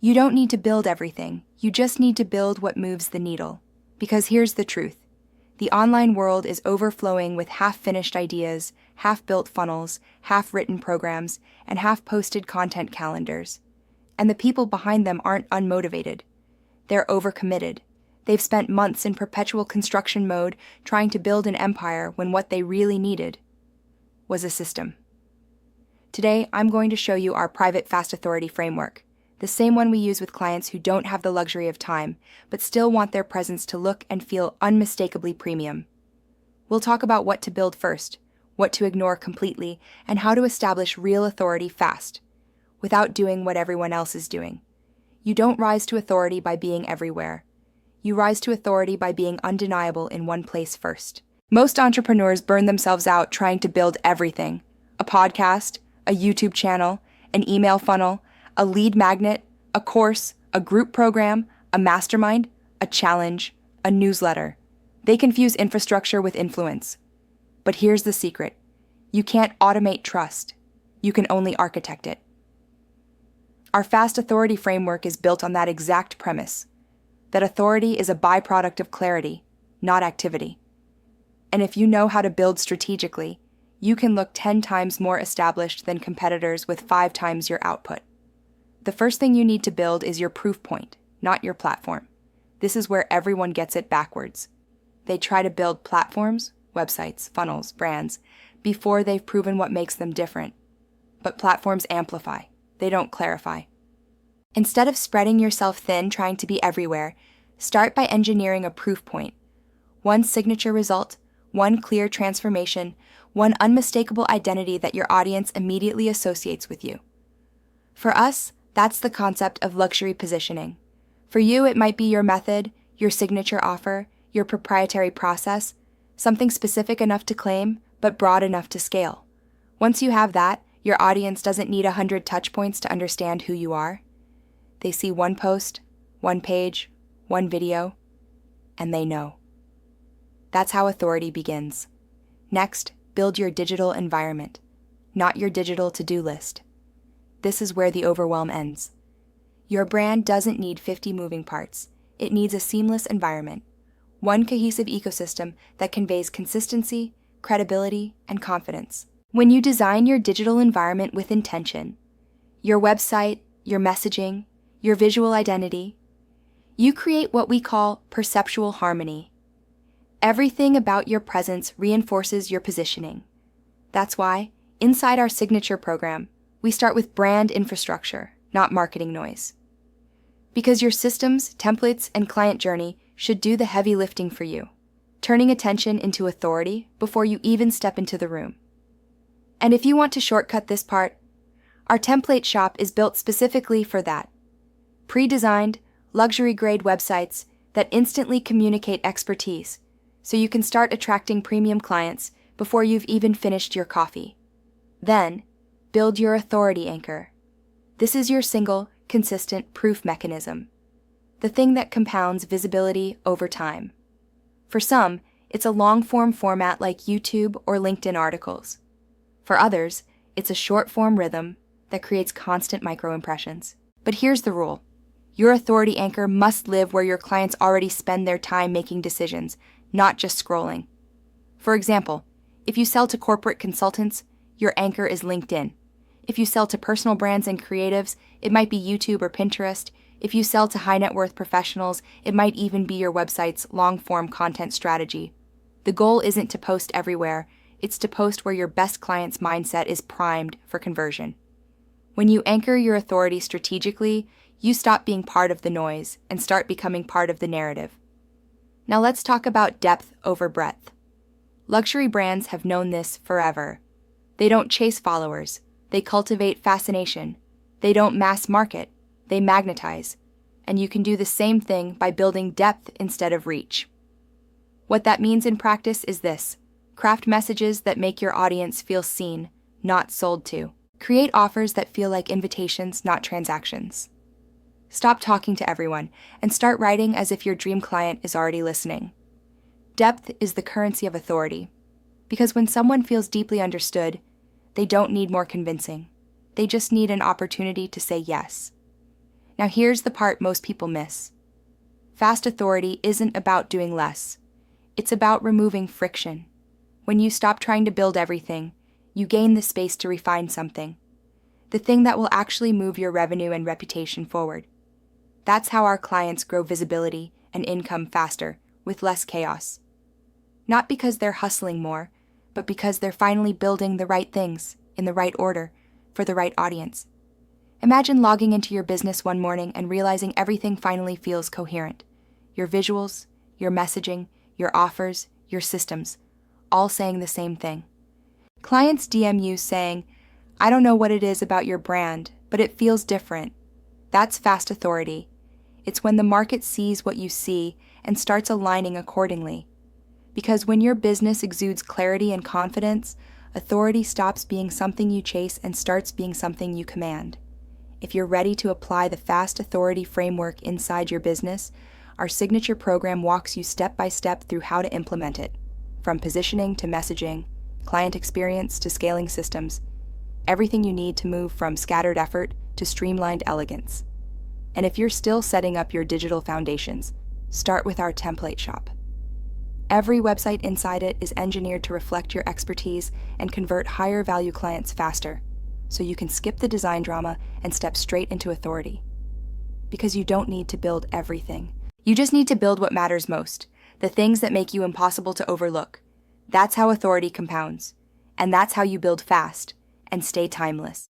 You don't need to build everything. You just need to build what moves the needle. Because here's the truth. The online world is overflowing with half-finished ideas, half-built funnels, half-written programs, and half-posted content calendars. And the people behind them aren't unmotivated. They're overcommitted. They've spent months in perpetual construction mode trying to build an empire when what they really needed was a system. Today, I'm going to show you our private fast authority framework, the same one we use with clients who don't have the luxury of time, but still want their presence to look and feel unmistakably premium. We'll talk about what to build first, what to ignore completely, and how to establish real authority fast, without doing what everyone else is doing. You don't rise to authority by being everywhere. You rise to authority by being undeniable in one place first. Most entrepreneurs burn themselves out trying to build everything: a podcast, a YouTube channel, an email funnel, a lead magnet, a course, a group program, a mastermind, a challenge, a newsletter. They confuse infrastructure with influence. But here's the secret. You can't automate trust. You can only architect it. Our fast authority framework is built on that exact premise, that authority is a byproduct of clarity, not activity. And if you know how to build strategically, you can look 10 times more established than competitors with 5 times your output. The first thing you need to build is your proof point, not your platform. This is where everyone gets it backwards. They try to build platforms, websites, funnels, brands, before they've proven what makes them different. But platforms amplify. They don't clarify. Instead of spreading yourself thin trying to be everywhere, start by engineering a proof point. One signature result, one clear transformation, one unmistakable identity that your audience immediately associates with you. For us, that's the concept of luxury positioning. For you, it might be your method, your signature offer, your proprietary process, something specific enough to claim, but broad enough to scale. Once you have that, your audience doesn't need 100 touch points to understand who you are. They see one post, one page, one video, and they know. That's how authority begins. Next, build your digital environment, not your digital to-do list. This is where the overwhelm ends. Your brand doesn't need 50 moving parts. It needs a seamless environment, one cohesive ecosystem that conveys consistency, credibility, and confidence. When you design your digital environment with intention, your website, your messaging, your visual identity, you create what we call perceptual harmony. Everything about your presence reinforces your positioning. That's why, inside our signature program, we start with brand infrastructure, not marketing noise. Because your systems, templates, and client journey should do the heavy lifting for you, turning attention into authority before you even step into the room. And if you want to shortcut this part, our template shop is built specifically for that. Pre-designed, luxury-grade websites that instantly communicate expertise, so you can start attracting premium clients before you've even finished your coffee. Then, build your authority anchor. This is your single, consistent proof mechanism, the thing that compounds visibility over time. For some, it's a long-form format like YouTube or LinkedIn articles. For others, it's a short-form rhythm that creates constant micro-impressions. But here's the rule. Your authority anchor must live where your clients already spend their time making decisions, not just scrolling. For example, if you sell to corporate consultants, your anchor is LinkedIn. If you sell to personal brands and creatives, it might be YouTube or Pinterest. If you sell to high net worth professionals, it might even be your website's long-form content strategy. The goal isn't to post everywhere, it's to post where your best client's mindset is primed for conversion. When you anchor your authority strategically, you stop being part of the noise and start becoming part of the narrative. Now let's talk about depth over breadth. Luxury brands have known this forever. They don't chase followers. They cultivate fascination. They don't mass market. They magnetize. And you can do the same thing by building depth instead of reach. What that means in practice is this. Craft messages that make your audience feel seen, not sold to. Create offers that feel like invitations, not transactions. Stop talking to everyone and start writing as if your dream client is already listening. Depth is the currency of authority, because when someone feels deeply understood, they don't need more convincing. They just need an opportunity to say yes. Now here's the part most people miss. Fast authority isn't about doing less. It's about removing friction. When you stop trying to build everything, you gain the space to refine something. The thing that will actually move your revenue and reputation forward. That's how our clients grow visibility and income faster, with less chaos. Not because they're hustling more, but because they're finally building the right things, in the right order, for the right audience. Imagine logging into your business one morning and realizing everything finally feels coherent. Your visuals, your messaging, your offers, your systems, all saying the same thing. Clients DM you saying, "I don't know what it is about your brand, but it feels different." That's fast authority. It's when the market sees what you see and starts aligning accordingly. Because when your business exudes clarity and confidence, authority stops being something you chase and starts being something you command. If you're ready to apply the fast authority framework inside your business, our signature program walks you step by step through how to implement it. From positioning to messaging, client experience to scaling systems, everything you need to move from scattered effort to streamlined elegance. And if you're still setting up your digital foundations, start with our template shop. Every website inside it is engineered to reflect your expertise and convert higher value clients faster, so you can skip the design drama and step straight into authority. Because you don't need to build everything. You just need to build what matters most, the things that make you impossible to overlook. That's how authority compounds. And that's how you build fast and stay timeless.